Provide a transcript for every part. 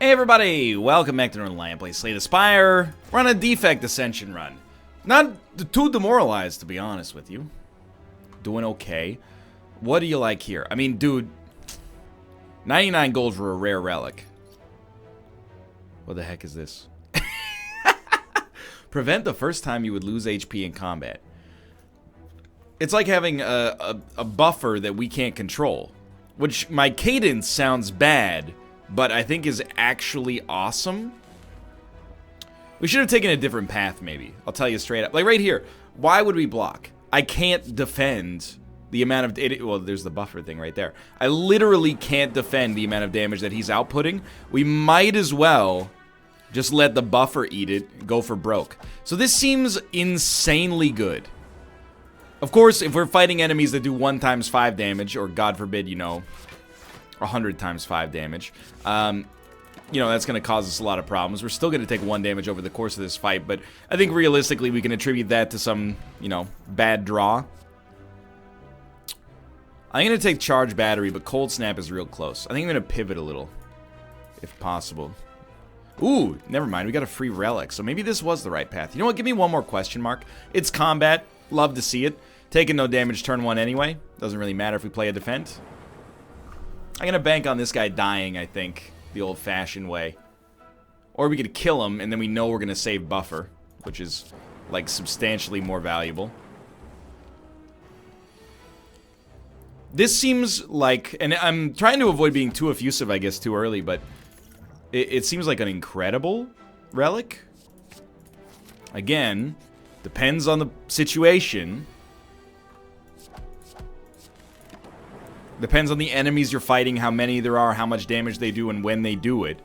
Hey everybody, welcome back to Northernlion. Play Slay the Spire. We're on a defect ascension run. Not too demoralized, to be honest with you. Doing okay. What do you like here? I mean, dude, 99 gold for a rare relic. What the heck is this? Prevent the first time you would lose HP in combat. It's like having a buffer that we can't control. Which, my cadence sounds bad, but I think is actually awesome. We should have taken a different path, maybe. I'll tell you straight up. Like right here, why would we block? I can't defend the amount of... well, there's the buffer thing right there. I literally can't defend the amount of damage that he's outputting. We might as well just let the buffer eat it, go for broke. So this seems insanely good. Of course, if we're fighting enemies that do 1 times 5 damage, or God forbid, you know, 100 times 5 damage, you know, that's going to cause us a lot of problems. We're still going to take 1 damage over the course of this fight, but I think realistically we can attribute that to some, you know, bad draw. I'm going to take Charge Battery, but Cold Snap is real close. I think I'm going to pivot a little, if possible. Ooh, never mind. We got a free relic, so maybe this was the right path. You know what? Give me one more question mark. It's combat. Love to see it. Taking no damage turn 1 anyway. Doesn't really matter if we play a defend. I'm going to bank on this guy dying, I think, the old-fashioned way. Or we could kill him, and then we know we're going to save buffer, which is, like, substantially more valuable. This seems like, and I'm trying to avoid being too effusive, I guess, too early, but it seems like an incredible relic. Again, depends on the situation. Depends on the enemies you're fighting, how many there are, how much damage they do, and when they do it.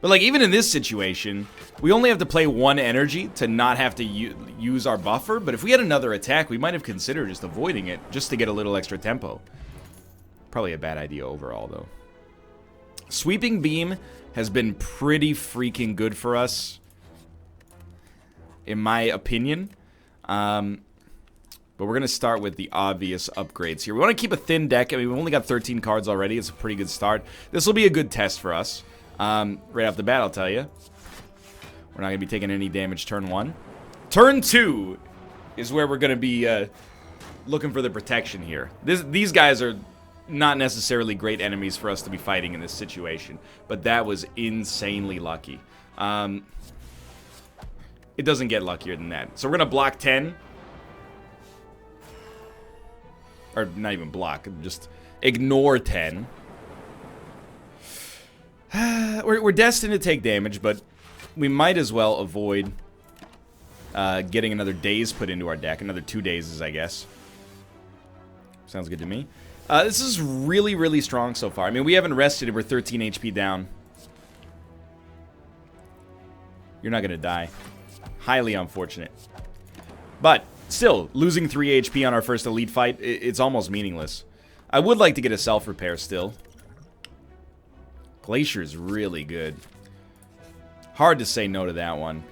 But, like, even in this situation, we only have to play 1 energy to not have to use our buffer. But if we had another attack, we might have considered just avoiding it, just to get a little extra tempo. Probably a bad idea overall, though. Sweeping Beam has been pretty freaking good for us, in my opinion. But we're going to start with the obvious upgrades here. We want to keep a thin deck. I mean, we've only got 13 cards already. It's a pretty good start. This will be a good test for us. Right off the bat, I'll tell you. We're not going to be taking any damage turn 1. Turn 2 is where we're going to be looking for the protection here. These guys are not necessarily great enemies for us to be fighting in this situation. But that was insanely lucky. It doesn't get luckier than that. So we're going to block 10. Or not even block, just ignore 10. We're destined to take damage, but we might as well avoid getting another daze put into our deck. Another 2 dazes, I guess. Sounds good to me. This is really, really strong so far. I mean, we haven't rested and we're 13 HP down. You're not going to die. Highly unfortunate. But still, losing 3 HP on our first elite fight, it's almost meaningless. I would like to get a self-repair still. Glacier's really good. Hard to say no to that one.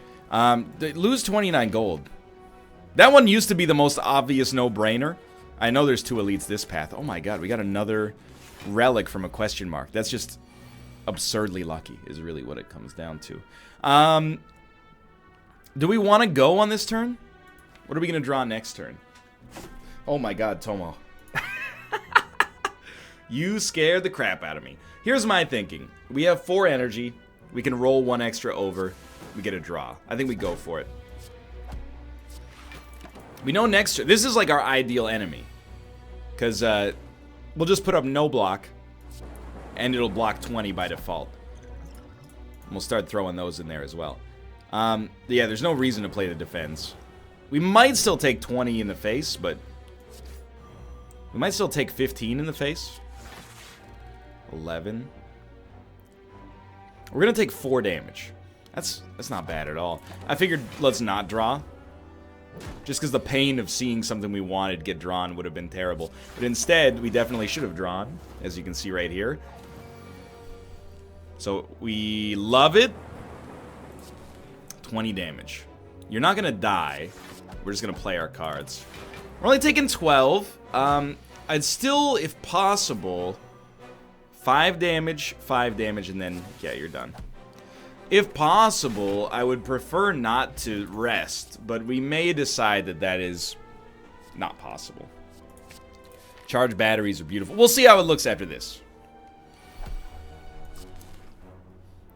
Lose 29 gold. That one used to be the most obvious no-brainer. I know there's 2 elites this path. Oh my god, we got another relic from a question mark. That's just absurdly lucky, is really what it comes down to. Do we want to go on this turn? What are we going to draw next turn? Oh my god, Tomo. You scared the crap out of me. Here's my thinking. We have 4 energy. We can roll 1 extra over. We get a draw. I think we go for it. We know next turn. This is like our ideal enemy. Because we'll just put up no block. And it'll block 20 by default. And we'll start throwing those in there as well. Yeah, there's no reason to play the defense. We might still take 20 in the face, but we might still take 15 in the face. 11. We're going to take 4 damage. That's not bad at all. I figured let's not draw. Just because the pain of seeing something we wanted get drawn would have been terrible. But instead, we definitely should have drawn, as you can see right here. So we love it. 20 damage. You're not going to die. We're just going to play our cards. We're only taking 12. I'd still, if possible, 5 damage, and then, yeah, you're done. If possible, I would prefer not to rest, but we may decide that that is not possible. Charged batteries are beautiful. We'll see how it looks after this.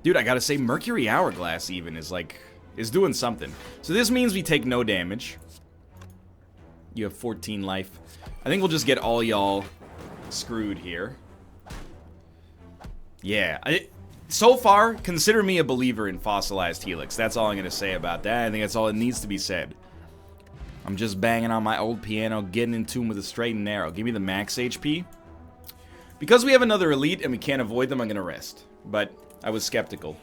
Dude, I gotta say, Mercury Hourglass even is doing something. So this means we take no damage. You have 14 life. I think we'll just get all y'all screwed here. Yeah, so far, consider me a believer in fossilized helix. That's all I'm gonna say about that. I think that's all it needs to be said. I'm just banging on my old piano, getting in tune with the straight and narrow. Give me the max HP. Because we have another elite and we can't avoid them, I'm gonna rest. But I was skeptical.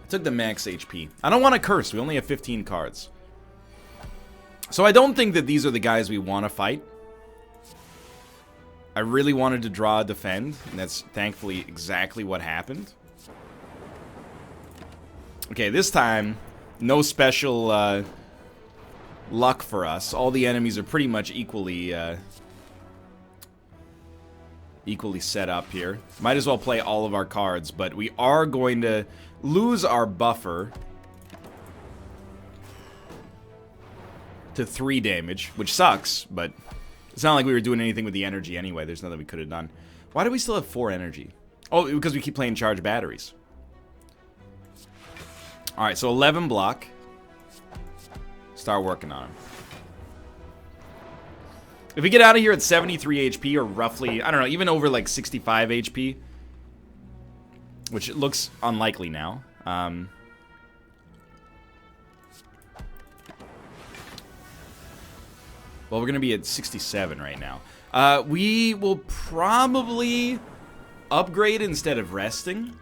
I took the max HP. I don't want to curse. We only have 15 cards. So I don't think that these are the guys we want to fight. I really wanted to draw a defend, and that's thankfully exactly what happened. Okay, this time, no special luck for us. All the enemies are pretty much equally set up here. Might as well play all of our cards, but we are going to lose our buffer to 3 damage, which sucks, but it's not like we were doing anything with the energy anyway. There's nothing we could have done. Why do we still have 4 energy? Oh, because we keep playing charged batteries. Alright, so 11 block. Start working on him. If we get out of here at 73 HP, or roughly, I don't know, even over like 65 HP, which it looks unlikely now. Well, we're going to be at 67 right now. We will probably upgrade instead of resting.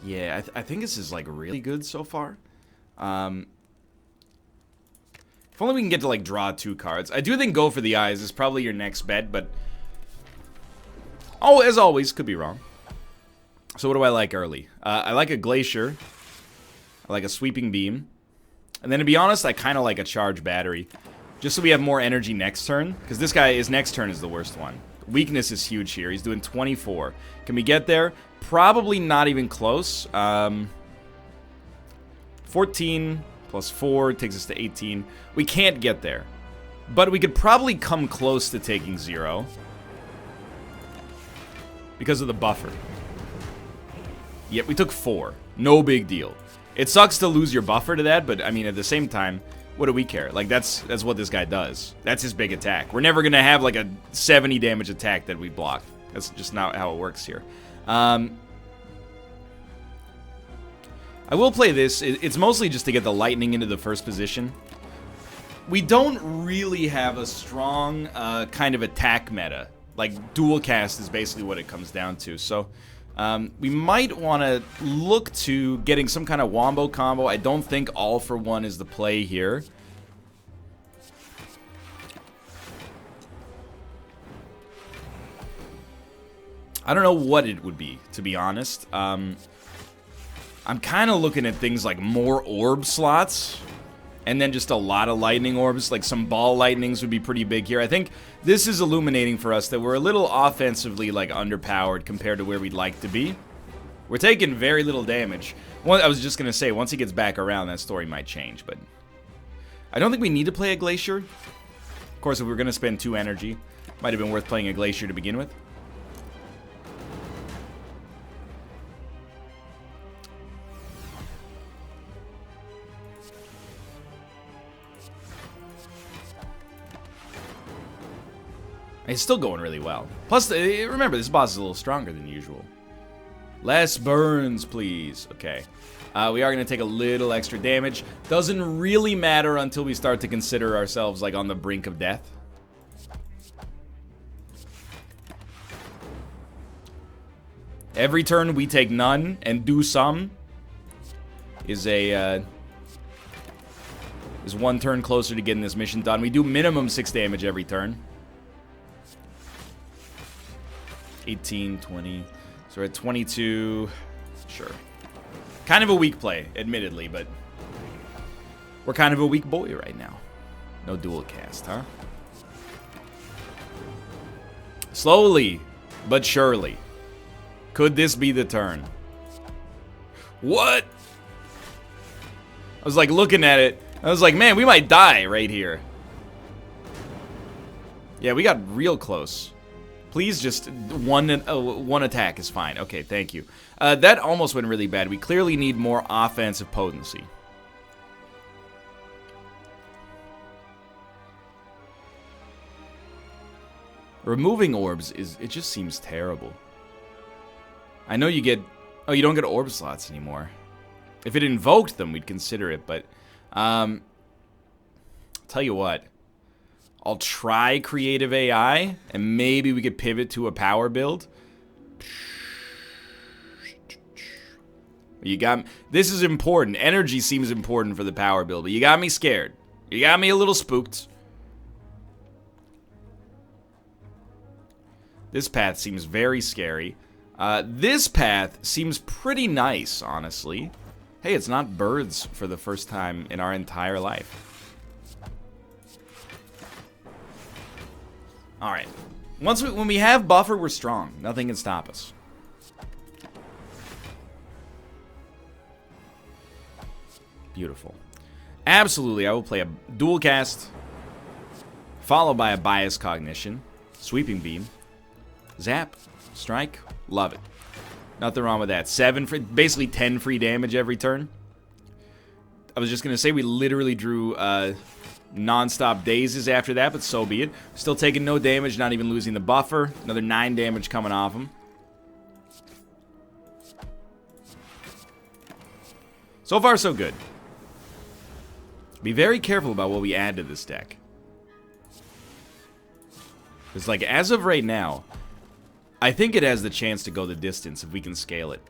Yeah, I think this is like really good so far. If only we can get to like draw 2 cards. I do think go for the eyes is probably your next bet, but oh, as always, could be wrong. So what do I like early? I like a Glacier. I like a Sweeping Beam. And then to be honest, I kind of like a Charge Battery. Just so we have more energy next turn. Because this guy, his next turn is the worst one. Weakness is huge here. He's doing 24. Can we get there? Probably not even close. 14 plus 4 takes us to 18. We can't get there. But we could probably come close to taking 0. Because of the buffer. Yep, we took 4. No big deal. It sucks to lose your buffer to that, but I mean, at the same time, what do we care? Like, that's what this guy does. That's his big attack. We're never gonna have like a 70 damage attack that we block. That's just not how it works here. I will play this. It's mostly just to get the lightning into the first position. We don't really have a strong kind of attack meta. Like, dual cast is basically what it comes down to. So, we might want to look to getting some kind of wombo combo. I don't think all for one is the play here. I don't know what it would be, to be honest. I'm kind of looking at things like more orb slots, and then just a lot of lightning orbs. Like some ball lightnings would be pretty big here. I think this is illuminating for us that we're a little offensively like underpowered compared to where we'd like to be. We're taking very little damage. I was just gonna say, once he gets back around, that story might change, but I don't think we need to play a Glacier. Of course, if we're gonna spend 2 energy, might have been worth playing a Glacier to begin with. It's still going really well. Plus, remember, this boss is a little stronger than usual. Less burns, please. Okay. We are going to take a little extra damage. Doesn't really matter until we start to consider ourselves like on the brink of death. Every turn we take none and do some is one turn closer to getting this mission done. We do minimum 6 damage every turn. 18, 20, so we're at 22, sure. Kind of a weak play, admittedly, but we're kind of a weak boy right now. No dual cast, huh? Slowly, but surely. Could this be the turn? What? I was like looking at it. I was like, man, we might die right here. Yeah, we got real close. Please just one attack is fine. Okay, thank you. That almost went really bad. We clearly need more offensive potency. Removing orbs it just seems terrible. I know you get... Oh, you don't get orb slots anymore. If it invoked them, we'd consider it, but... tell you what. I'll try creative AI, and maybe we could pivot to a power build. You got... This is important. Energy seems important for the power build, but you got me scared. You got me a little spooked. This path seems very scary. This path seems pretty nice, honestly. Hey, it's not birds for the first time in our entire life. Alright. When we have buffer, we're strong. Nothing can stop us. Beautiful. Absolutely, I will play a dual cast, followed by a bias cognition, sweeping beam, zap, strike, love it. Nothing wrong with that. Basically 10 free damage every turn. I was just gonna say we literally drew non-stop dazes after that, but so be it. Still taking no damage, not even losing the buffer. Another 9 damage coming off him. So far, so good. Be very careful about what we add to this deck. Because, like, as of right now, I think it has the chance to go the distance if we can scale it.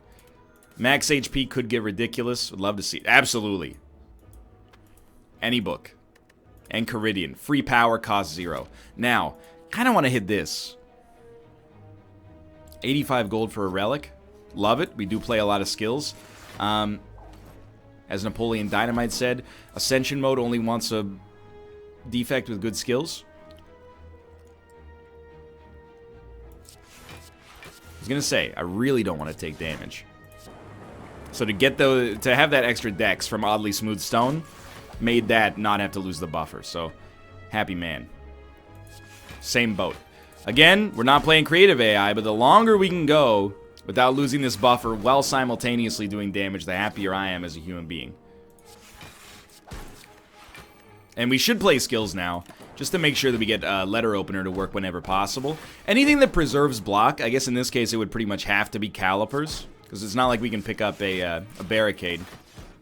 Max HP could get ridiculous. Would love to see it. Absolutely. Any book. And Caridian. Free power, cost 0. Now, kind of want to hit this. 85 gold for a relic. Love it. We do play a lot of skills. As Napoleon Dynamite said, Ascension mode only wants a defect with good skills. I was gonna say, I really don't want to take damage. So to have that extra dex from Oddly Smooth Stone made that not have to lose the buffer. So, happy man. Same boat. Again, we're not playing creative AI, but the longer we can go without losing this buffer while simultaneously doing damage, the happier I am as a human being. And we should play skills now, just to make sure that we get letter opener to work whenever possible. Anything that preserves block, I guess in this case it would pretty much have to be calipers, because it's not like we can pick up a barricade.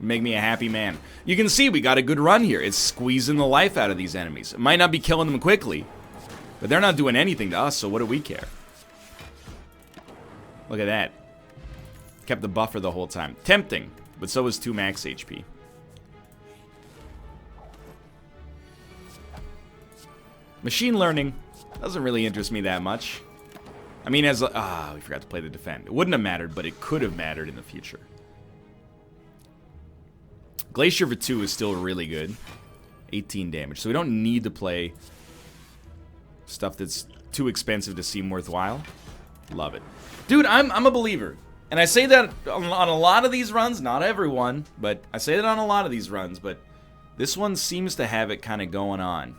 Make me a happy man. You can see we got a good run here. It's squeezing the life out of these enemies. It might not be killing them quickly, but they're not doing anything to us, so what do we care? Look at that. Kept the buffer the whole time. Tempting, but so is 2 max HP. Machine learning doesn't really interest me that much. I mean, we forgot to play the defend. It wouldn't have mattered, but it could have mattered in the future. Glacier for 2 is still really good. 18 damage. So we don't need to play stuff that's too expensive to seem worthwhile. Love it. Dude, I'm a believer. And I say that on a lot of these runs. Not everyone, but I say that on a lot of these runs. But this one seems to have it kind of going on.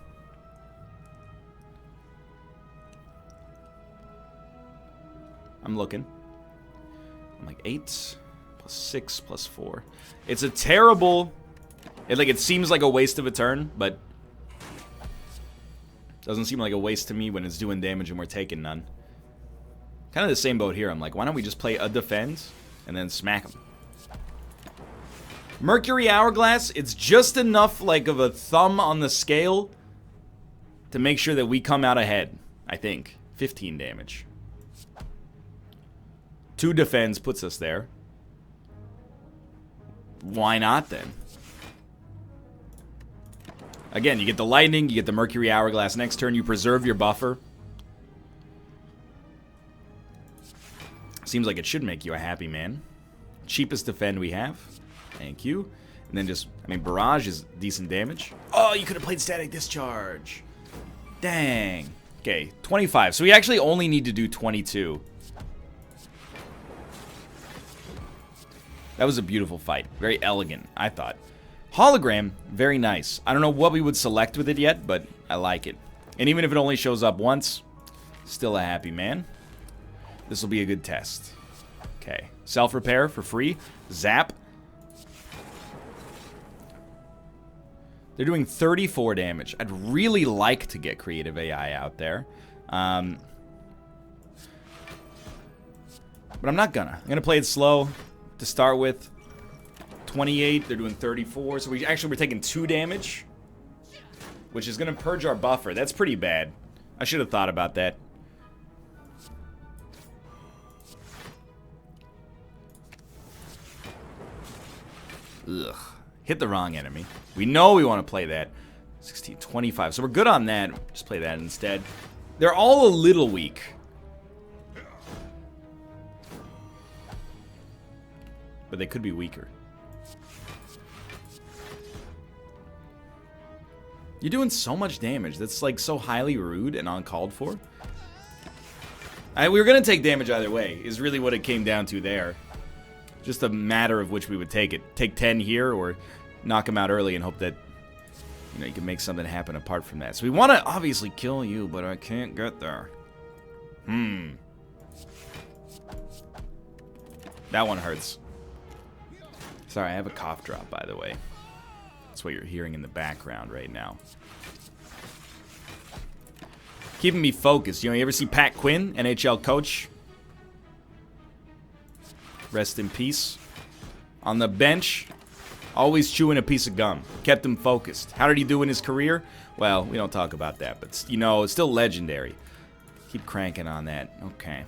I'm looking. I'm like 8 plus 6 plus 4. It's a terrible... It seems like a waste of a turn, but... Doesn't seem like a waste to me when it's doing damage and we're taking none. Kind of the same boat here. I'm like, why don't we just play a defend and then smack them? Mercury Hourglass, it's just enough like of a thumb on the scale to make sure that we come out ahead, I think. 15 damage. 2 defends puts us there. Why not then? Again, you get the lightning, you get the Mercury Hourglass. Next turn, you preserve your buffer. Seems like it should make you a happy man. Cheapest defend we have. Thank you. And then just, I mean, Barrage is decent damage. Oh, you could have played Static Discharge. Dang. Okay, 25. So we actually only need to do 22. That was a beautiful fight. Very elegant, I thought. Hologram, very nice. I don't know what we would select with it yet, but I like it. And even if it only shows up once, still a happy man. This will be a good test. Okay, self-repair for free. Zap. They're doing 34 damage. I'd really like to get creative AI out there. But I'm not gonna. I'm gonna play it slow to start with. 28, they're doing 34. So we're taking 2 damage, which is gonna purge our buffer. That's pretty bad. I should have thought about that. Ugh. Hit the wrong enemy. We know we want to play that. 16, 25. So we're good on that. Just play that instead. They're all a little weak. But they could be weaker. You're doing so much damage. That's like so highly rude and uncalled for. We were going to take damage either way, is really what it came down to there. Just a matter of which we would take it. Take 10 here or knock him out early and hope that, you know, you can make something happen apart from that. So we want to obviously kill you, but I can't get there. That one hurts. Sorry, I have a cough drop, by the way. That's what you're hearing in the background right now. Keeping me focused. You know, you ever see Pat Quinn, NHL coach? Rest in peace. On the bench, always chewing a piece of gum. Kept him focused. How did he do in his career? Well, we don't talk about that, but, you know, it's still legendary. Keep cranking on that. Okay.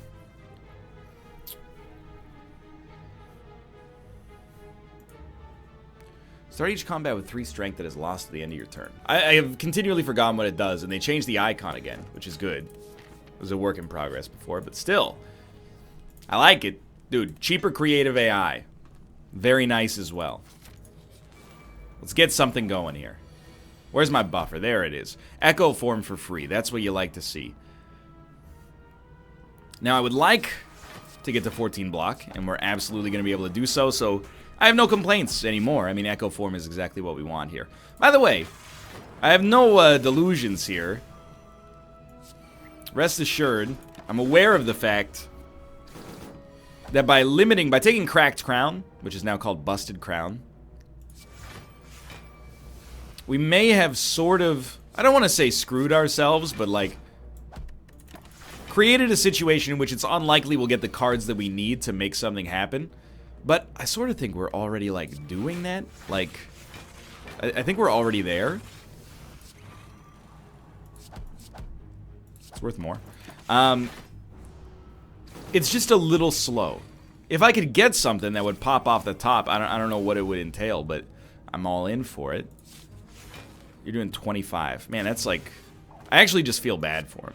Start each combat with 3 strength that is lost at the end of your turn. I have continually forgotten what it does, and they changed the icon again, which is good. It was a work in progress before, but still. I like it. Dude, cheaper creative AI. Very nice as well. Let's get something going here. Where's my buffer? There it is. Echo form for free. That's what you like to see. Now, I would like to get to 14 block, and we're absolutely going to be able to do so, so I have no complaints anymore. I mean, echo form is exactly what we want here. By the way, I have no delusions here. Rest assured, I'm aware of the fact that by taking Cracked Crown, which is now called Busted Crown, we may have sort of, I don't want to say screwed ourselves, but like created a situation in which it's unlikely we'll get the cards that we need to make something happen. But I sort of think we're already like doing that. Like, I think we're already there. It's worth more. It's just a little slow. If I could get something that would pop off the top, I don't know what it would entail, but I'm all in for it. You're doing 25. Man, that's like, I actually just feel bad for him.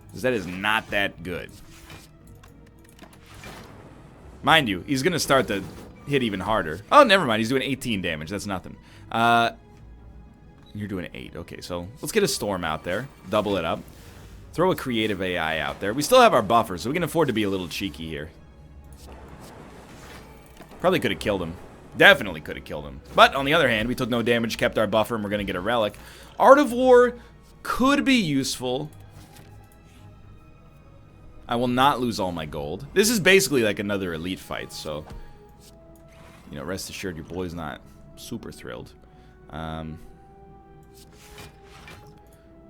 Because that is not that good. Mind you, he's going to start to hit even harder. Oh, never mind. He's doing 18 damage. That's nothing. You're doing 8. Okay, so let's get a Storm out there. Double it up. Throw a creative AI out there. We still have our buffer, so we can afford to be a little cheeky here. Probably could have killed him. Definitely could have killed him. But on the other hand, we took no damage, kept our buffer, and we're going to get a relic. Art of War could be useful. I will not lose all my gold. This is basically like another elite fight, so, you know, rest assured your boy's not super thrilled. We're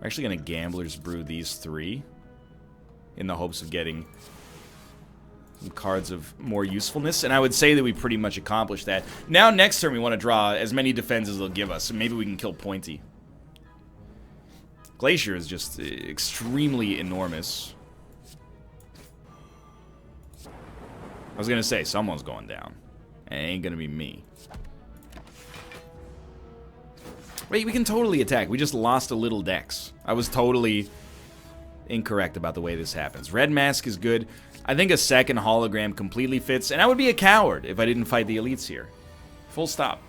actually going to Gambler's Brew these 3 in the hopes of getting some cards of more usefulness, and I would say that we pretty much accomplished that. Now, next turn, we want to draw as many defenses as they'll give us, and maybe we can kill Pointy. Glacier is just extremely enormous. I was gonna say, someone's going down. It ain't gonna be me. Wait, we can totally attack. We just lost a little dex. I was totally incorrect about the way this happens. Red Mask is good. I think a second hologram completely fits, and I would be a coward if I didn't fight the elites here. Full stop.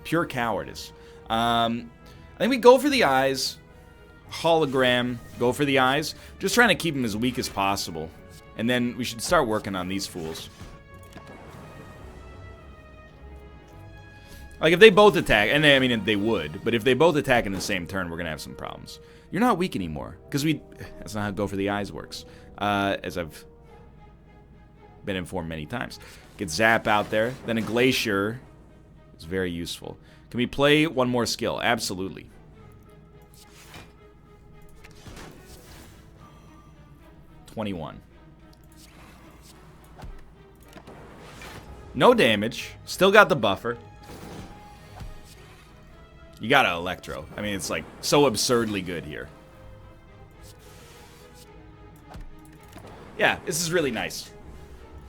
Pure cowardice. I think we go for the eyes. hologram, go for the eyes. Just trying to keep him as weak as possible. And then we should start working on these fools. Like, if they both attack, and I mean, they would, but if they both attack in the same turn, we're going to have some problems. You're not weak anymore, because that's not how go for the eyes works, as I've been informed many times. Get Zap out there, then a Glacier is very useful. Can we play one more skill? Absolutely. $21. No damage, still got the buffer. You got an Electro. I mean, it's like so absurdly good here. Yeah, this is really nice.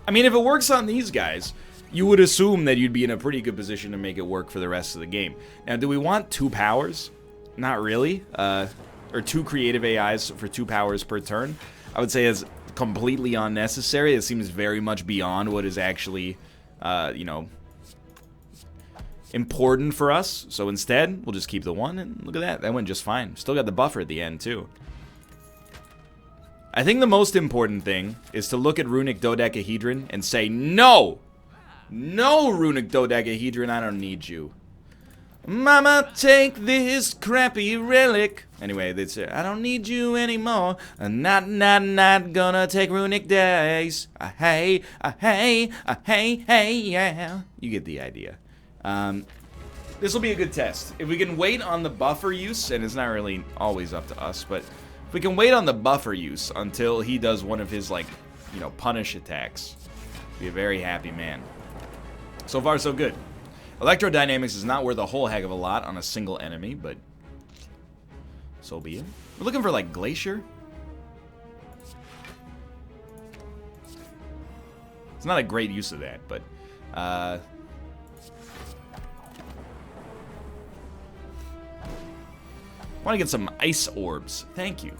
I mean, if it works on these guys, you would assume that you'd be in a pretty good position to make it work for the rest of the game. Now, do we want 2 powers? Not really. Or 2 creative AIs for 2 powers per turn. I would say it's completely unnecessary. It seems very much beyond what is actually, you know, important for us. So instead, we'll just keep the 1, and look at that. That went just fine. Still got the buffer at the end, too. I think the most important thing is to look at Runic Dodecahedron and say, no! No, Runic Dodecahedron, I don't need you. Mama, take this crappy relic. Anyway, they say, I don't need you anymore. I'm not gonna take Runic days. Hey, yeah. You get the idea. This will be a good test. If we can wait on the buffer use, and it's not really always up to us, but if we can wait on the buffer use until he does one of his, like, you know, punish attacks, be a very happy man. So far, so good. Electrodynamics is not worth a whole heck of a lot on a single enemy, but so be it. We're looking for, like, Glacier. It's not a great use of that, but want to get some ice orbs. Thank you.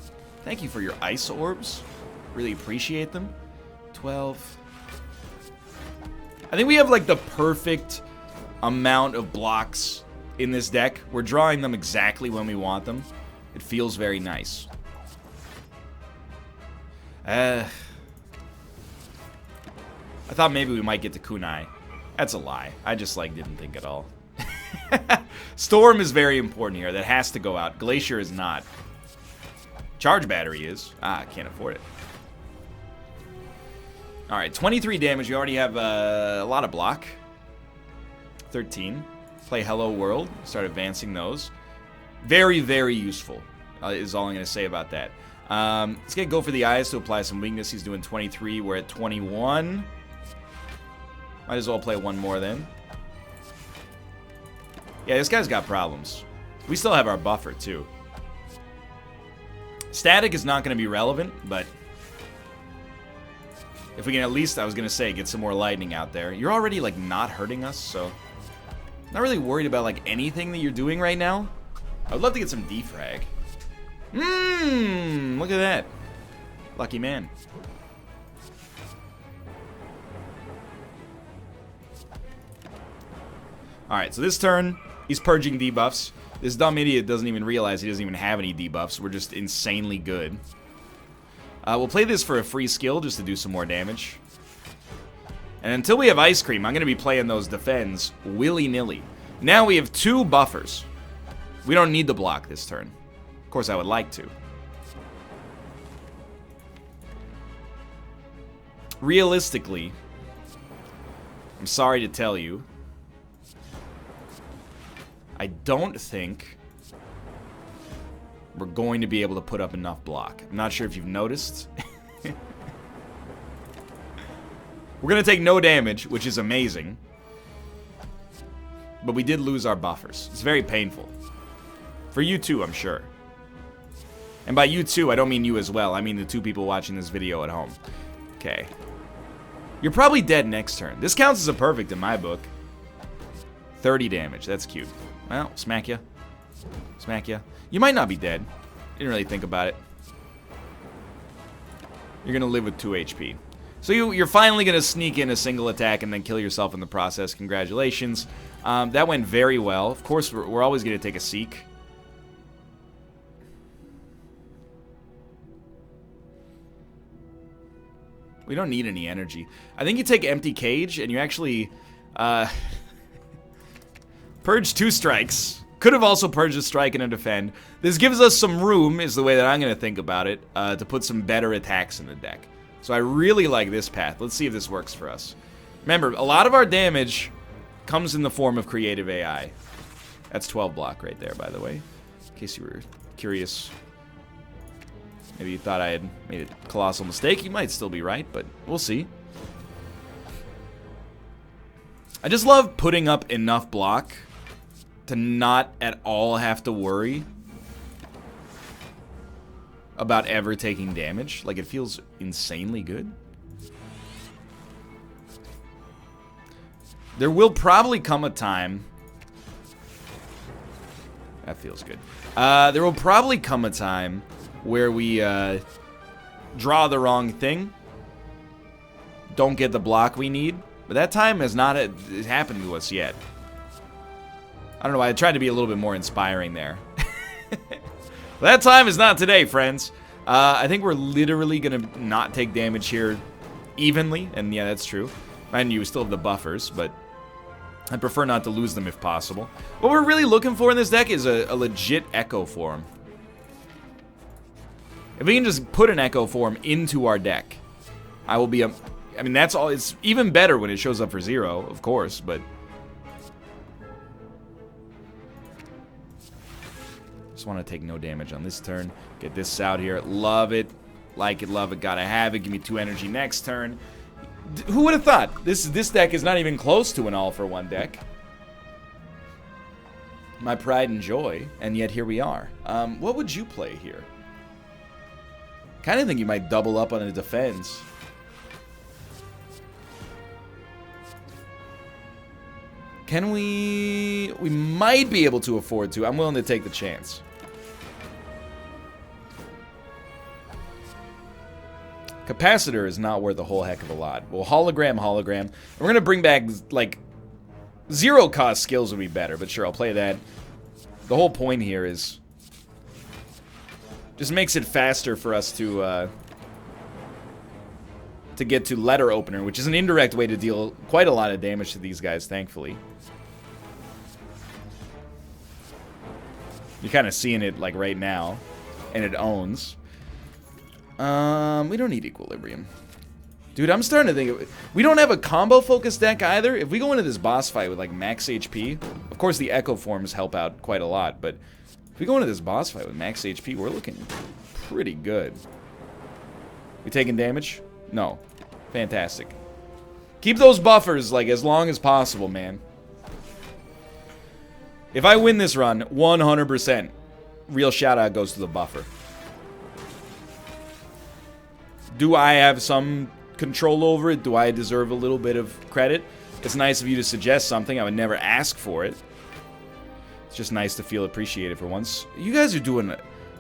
Thank you for your ice orbs. Really appreciate them. 12. I think we have like the perfect amount of blocks in this deck. We're drawing them exactly when we want them. It feels very nice. I thought maybe we might get to Kunai. That's a lie. I just like didn't think at all. Storm is very important here. That has to go out. Glacier is not. Charge Battery is. I can't afford it. Alright, 23 damage. You already have a lot of block. 13. Play Hello World. Start advancing those. Very, very useful is all I'm going to say about that. Let's get Go for the Eyes to apply some weakness. He's doing 23. We're at 21. Might as well play one more then. Yeah, this guy's got problems. We still have our buffer, too. Static is not going to be relevant, but if we can at least, I was going to say, get some more lightning out there. You're already, like, not hurting us, so not really worried about, like, anything that you're doing right now. I would love to get some defrag. Look at that. Lucky man. Alright, so this turn, he's purging debuffs. This dumb idiot doesn't even realize he doesn't even have any debuffs. We're just insanely good. We'll play this for a free skill just to do some more damage. And until we have Ice Cream, I'm going to be playing those defends willy-nilly. Now we have 2 buffers. We don't need the block this turn. Of course, I would like to. Realistically, I'm sorry to tell you, I don't think we're going to be able to put up enough block. I'm not sure if you've noticed. We're going to take no damage, which is amazing. But we did lose our buffers. It's very painful. For you too, I'm sure. And by you too, I don't mean you as well. I mean the 2 people watching this video at home. Okay. You're probably dead next turn. This counts as a perfect in my book. 30 damage. That's cute. Well, smack ya. Smack ya. You might not be dead. Didn't really think about it. You're going to live with 2 HP. So you're finally going to sneak in a single attack and then kill yourself in the process. Congratulations. That went very well. Of course, we're always going to take a Seek. We don't need any energy. I think you take Empty Cage and you actually purge 2 strikes. Could have also purged a strike and a defend. This gives us some room, is the way that I'm going to think about it, to put some better attacks in the deck. So I really like this path. Let's see if this works for us. Remember, a lot of our damage comes in the form of creative AI. That's 12 block right there, by the way. In case you were curious. Maybe you thought I had made a colossal mistake. You might still be right, but we'll see. I just love putting up enough block to not at all have to worry about ever taking damage. Like, it feels insanely good. There will probably come a time... That feels good. There will probably come a time where we draw the wrong thing. Don't get the block we need. But that time has not happened to us yet. I don't know why I tried to be a little bit more inspiring there. That time is not today, friends. I think we're literally going to not take damage here evenly. And yeah, that's true. Mind you, we still have the buffers, but I prefer not to lose them if possible. What we're really looking for in this deck is a legit Echo Form. If we can just put an Echo Form into our deck, I will be a... I mean, that's all. It's even better when it shows up for 0, of course, but... Just want to take no damage on this turn. Get this out here. Love it. Like it, love it. Gotta have it. Give me 2 energy next turn. Who would have thought? This deck is not even close to an all-for-one deck. My pride and joy, and yet here we are. What would you play here? Kind of think you might double up on a defense. Can we... We might be able to afford to. I'm willing to take the chance. Capacitor is not worth a whole heck of a lot. Well, hologram. And we're going to bring back, like, 0-cost skills would be better. But sure, I'll play that. The whole point here is... Just makes it faster for us to get to letter opener, which is an indirect way to deal quite a lot of damage to these guys, thankfully. You're kind of seeing it, like, right now. And it owns. We don't need Equilibrium. Dude, I'm starting to think... We don't have a combo-focused deck either. If we go into this boss fight with, like, max HP... Of course, the Echo Forms help out quite a lot, but... If we go into this boss fight with max HP, we're looking pretty good. We taking damage? No. Fantastic. Keep those buffers, like, as long as possible, man. If I win this run, 100%, real shout-out goes to the buffer. Do I have some control over it? Do I deserve a little bit of credit? It's nice of you to suggest something. I would never ask for it. It's just nice to feel appreciated for once. You guys are doing...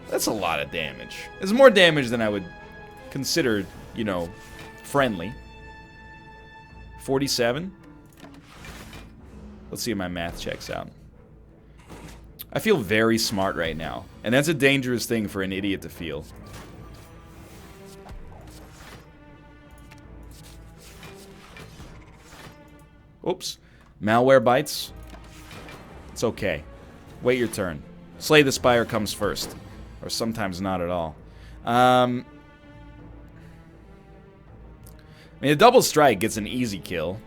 That's a lot of damage. It's more damage than I would consider, you know, friendly. 47? Let's see if my math checks out. I feel very smart right now. And that's a dangerous thing for an idiot to feel. Oops. Malware bites. It's okay. Wait your turn. Slay the Spire comes first. Or sometimes not at all. I mean, a double strike gets an easy kill.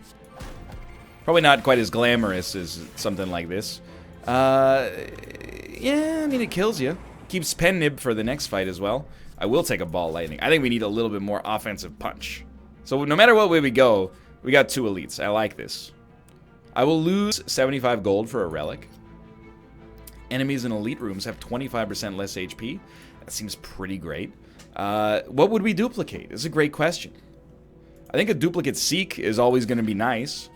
Probably not quite as glamorous as something like this. Yeah, I mean, it kills you. Keeps pen nib for the next fight as well. I will take a ball lightning. I think we need a little bit more offensive punch. So no matter what way we go, we got 2 elites. I like this. I will lose 75 gold for a relic. Enemies in elite rooms have 25% less HP. That seems pretty great. What would we duplicate? It's a great question. I think a duplicate Seek is always going to be nice.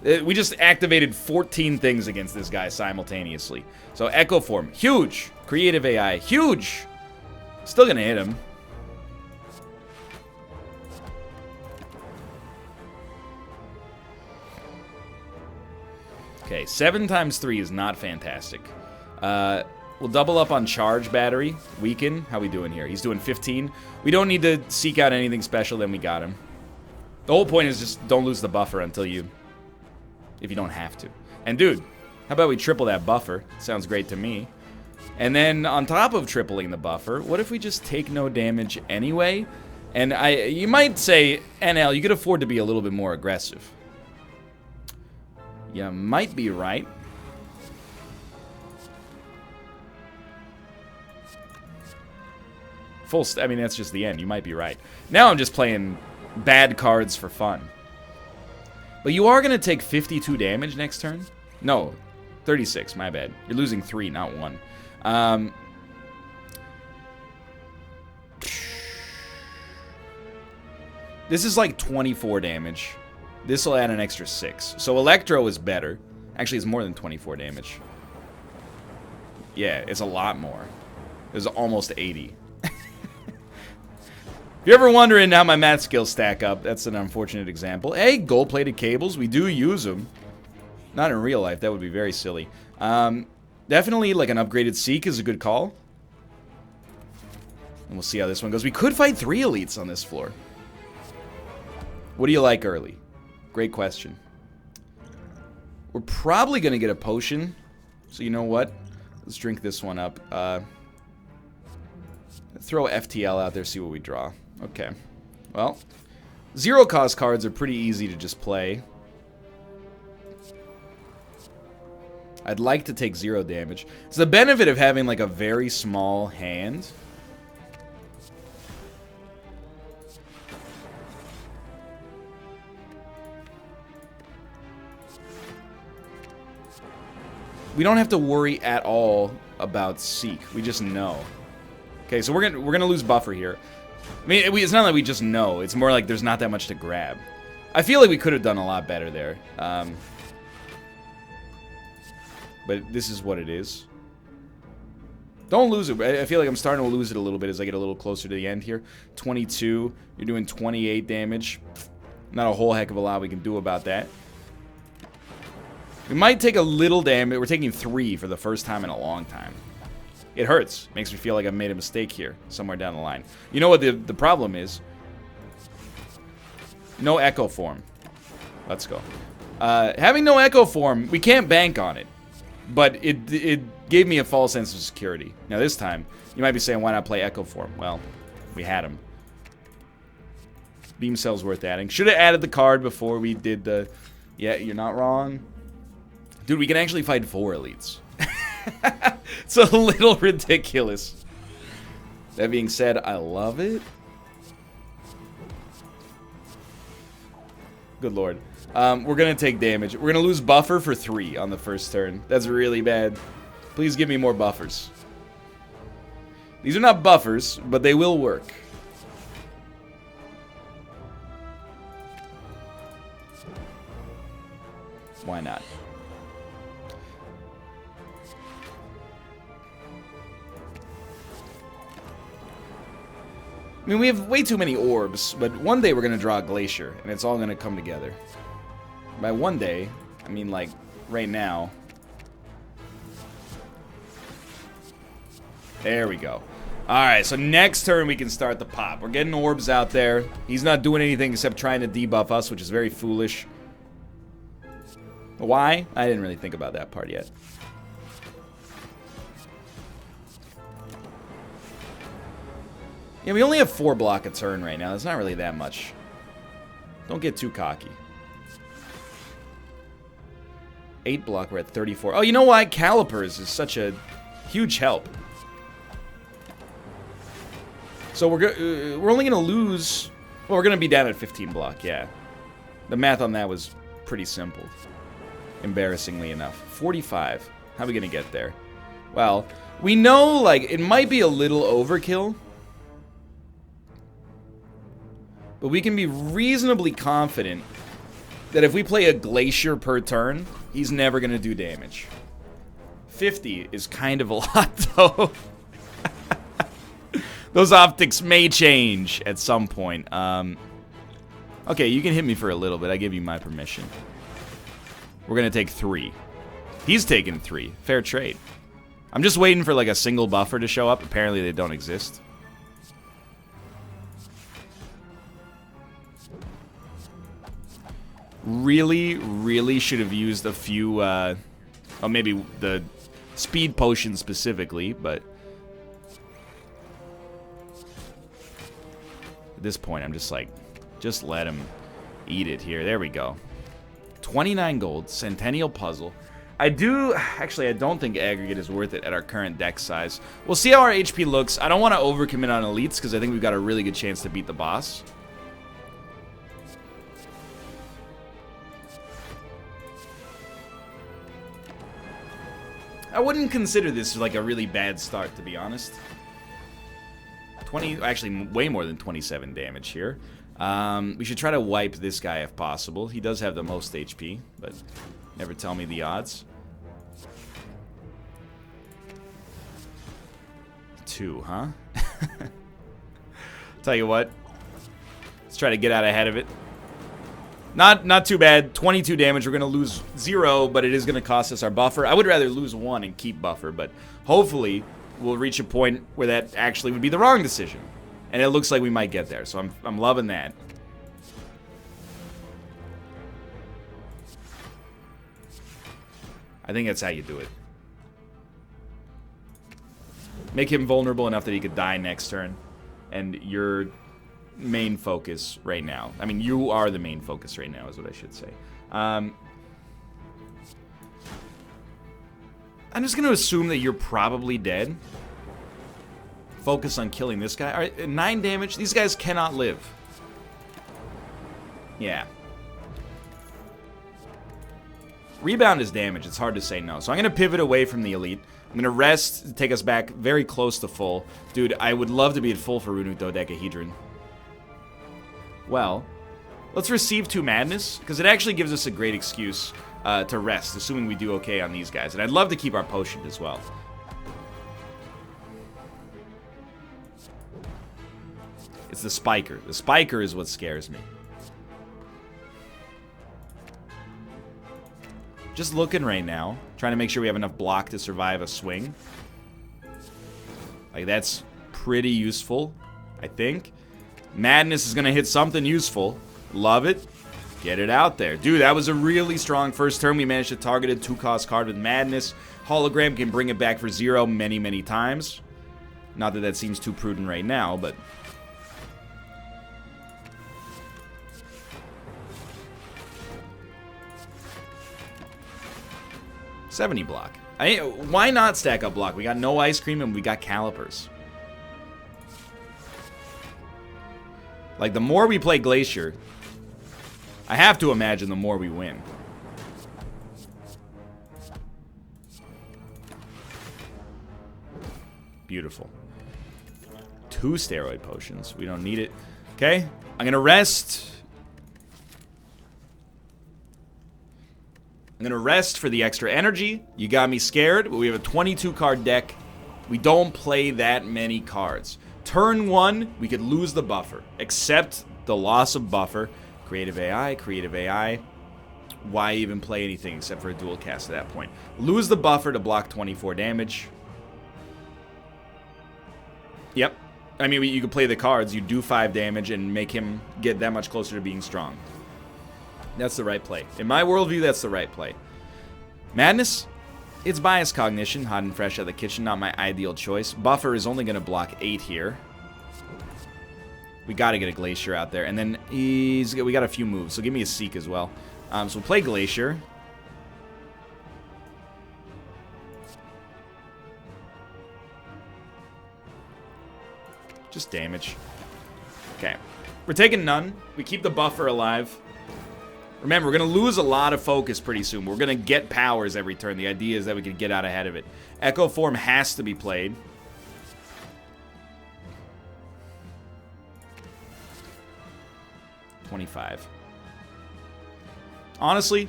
We just activated 14 things against this guy simultaneously. So Echo Form, huge. Creative AI, huge. Still going to hit him. Okay, 7 times 3 is not fantastic. We'll double up on charge battery. Weaken. How we doing here? He's doing 15. We don't need to seek out anything special, then we got him. The whole point is just don't lose the buffer until you... if you don't have to. And dude, how about we triple that buffer? Sounds great to me. And then on top of tripling the buffer, what if we just take no damage anyway? And you might say, NL, you could afford to be a little bit more aggressive. You might be right. I mean, that's just the end. You might be right. Now I'm just playing bad cards for fun. But you are going to take 52 damage next turn? No, 36, my bad. You're losing 3, not 1. This is like 24 damage. This will add an extra 6. So Electro is better. Actually, it's more than 24 damage. Yeah, it's a lot more. It's almost 80. If you're ever wondering how my math skills stack up, that's an unfortunate example. Hey, gold-plated cables, we do use them. Not in real life, that would be very silly. Definitely, like, an upgraded Seek is a good call. And we'll see how this one goes. We could fight 3 elites on this floor. What do you like early? Great question. We're probably going to get a potion. So you know what? Let's drink this one up. Throw FTL out there, see what we draw. Okay. Well, 0-cost cards are pretty easy to just play. I'd like to take 0 damage. It's the benefit of having, like, a very small hand. We don't have to worry at all about Seek. We just know. Okay, so we're gonna lose buffer here. I mean, it's not like we just know. It's more like there's not that much to grab. I feel like we could have done a lot better there. But this is what it is. Don't lose it. I feel like I'm starting to lose it a little bit as I get a little closer to the end here. 22. You're doing 28 damage. Not a whole heck of a lot we can do about that. We might take a little damage. We're taking 3 for the first time in a long time. It hurts. Makes me feel like I've made a mistake here, somewhere down the line. You know what the problem is? No Echo Form. Let's go. Having no Echo Form, we can't bank on it. But it gave me a false sense of security. Now this time, you might be saying, why not play Echo Form? Well, we had him. Beam Cell's worth adding. Should have added the card before we did the... Yeah, you're not wrong. Dude, we can actually fight 4 elites. It's a little ridiculous. That being said, I love it. Good lord. We're gonna take damage. We're gonna lose buffer for 3 on the first turn. That's really bad. Please give me more buffers. These are not buffers, but they will work. Why not? I mean, we have way too many orbs, but one day we're going to draw a glacier, and it's all going to come together. By one day, I mean, like, right now. There we go. Alright, so next turn we can start the pop. We're getting orbs out there. He's not doing anything except trying to debuff us, which is very foolish. Why? I didn't really think about that part yet. Yeah, we only have 4 block a turn right now. That's not really that much. Don't get too cocky. 8 block, we're at 34. Oh, you know why? Calipers is such a huge help. So we're only going to lose... Well, we're going to be down at 15 block, yeah. The math on that was pretty simple. Embarrassingly enough. 45. How are we going to get there? Well, we know, like, it might be a little overkill. But we can be reasonably confident that if we play a glacier per turn, he's never going to do damage. 50 is kind of a lot, though. Those optics may change at some point. Okay, you can hit me for a little bit. I give you my permission. We're going to take 3. He's taking 3. Fair trade. I'm just waiting for like a single buffer to show up. Apparently they don't exist. Really should have used a few, well, maybe the speed potion specifically, but at this point I'm just like, just let him eat it here. There we go. 29 gold, Centennial Puzzle. I don't think aggregate is worth it at our current deck size. We'll see how our HP looks. I don't want to overcommit on elites because I think we've got a really good chance to beat the boss. I wouldn't consider this like a really bad start, to be honest. 20, actually way more than 27 damage here. We should try to wipe this guy if possible. He does have the most HP, but never tell me the odds. 2, huh? Tell you what. Let's try to get out ahead of it. Not too bad. 22 damage. We're going to lose 0, but it is going to cost us our buffer. I would rather lose 1 and keep buffer, but hopefully we'll reach a point where that actually would be the wrong decision. And it looks like we might get there, so I'm loving that. I think that's how you do it. Make him vulnerable enough that he could die next turn. And your main focus right now. I mean, you are the main focus right now, is what I should say. I'm just going to assume that you're probably dead. Focus on killing this guy. All right, 9 damage. These guys cannot live. Yeah. Rebound is damage. It's hard to say no. So I'm going to pivot away from the elite. I'm going to rest to take us back very close to full. Dude, I would love to be at full for Runic Dodecahedron. Well, let's receive 2 madness, because it actually gives us a great excuse to rest, assuming we do okay on these guys. And I'd love to keep our potion as well. It's the spiker. The spiker is what scares me. Just looking right now, trying to make sure we have enough block to survive a swing. Like, that's pretty useful, I think. Madness is going to hit something useful. Love it. Get it out there. Dude, that was a really strong first turn. We managed to target a 2-cost card with Madness. Hologram can bring it back for 0 many, many times. Not that that seems too prudent right now, but... $70 block. Why not stack up block? We got no ice cream and we got calipers. Like, the more we play Glacier, I have to imagine the more we win. Beautiful. 2 steroid potions. We don't need it. Okay, I'm gonna rest. I'm gonna rest for the extra energy. You got me scared, but we have a 22-card deck. We don't play that many cards. Turn 1, we could lose the buffer. Accept the loss of buffer. Creative AI, creative AI. Why even play anything except for a dual cast at that point? Lose the buffer to block 24 damage. Yep. I mean, you could play the cards. You do 5 damage and make him get that much closer to being strong. That's the right play. In my worldview, that's the right play. Madness? It's bias cognition. Hot and fresh out of the kitchen. Not my ideal choice. Buffer is only going to block 8 here. We got to get a Glacier out there. And then we got a few moves. So give me a Seek as well. So we'll play Glacier. Just damage. Okay. We're taking none. We keep the buffer alive. Remember, we're going to lose a lot of focus pretty soon. We're going to get powers every turn. The idea is that we can get out ahead of it. Echo Form has to be played. $25. Honestly,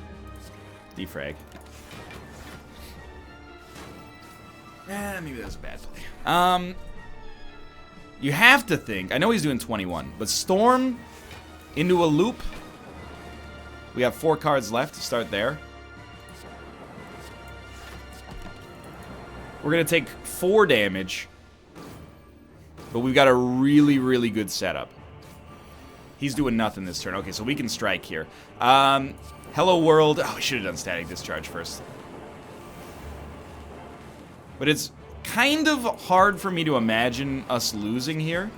defrag. Maybe that was a bad play. You have to think. I know he's doing 21, but Storm into a loop. We have 4 cards left to start there. We're going to take 4 damage. But we've got a really, really good setup. He's doing nothing this turn. Okay, so we can strike here. Hello world. Oh, I should have done static discharge first. But it's kind of hard for me to imagine us losing here.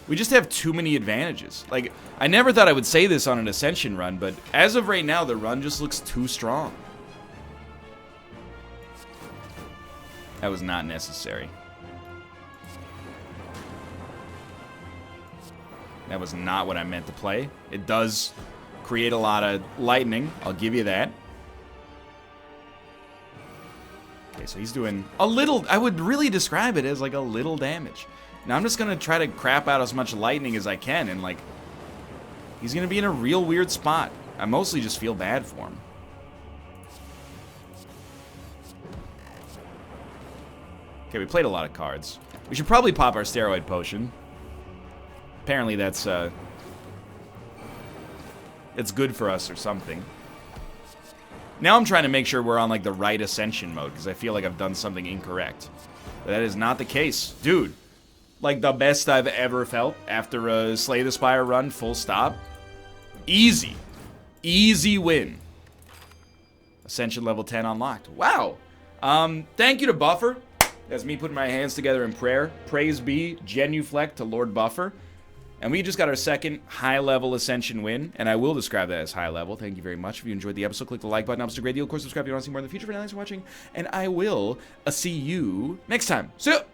We just have too many advantages. Like, I never thought I would say this on an Ascension run, but as of right now, the run just looks too strong. That was not necessary. That was not what I meant to play. It does create a lot of lightning. I'll give you that. Okay, so he's doing a little... I would really describe it as like a little damage. Now I'm just going to try to crap out as much lightning as I can, and like... he's going to be in a real weird spot. I mostly just feel bad for him. Okay, we played a lot of cards. We should probably pop our steroid potion. Apparently that's, it's good for us or something. Now I'm trying to make sure we're on, like, the right Ascension mode, because I feel like I've done something incorrect. But that is not the case. Dude, like, the best I've ever felt after a Slay the Spire run, full stop. Easy. Easy win. Ascension level 10 unlocked. Wow. Thank you to Buffer. That's me putting my hands together in prayer. Praise be, genuflect to Lord Buffer. And we just got our second high-level Ascension win, and I will describe that as high-level. Thank you very much. If you enjoyed the episode, click the like button. Helps a great deal. Of course, subscribe if you want to see more in the future. For now, thanks for watching, and I will see you next time. See ya!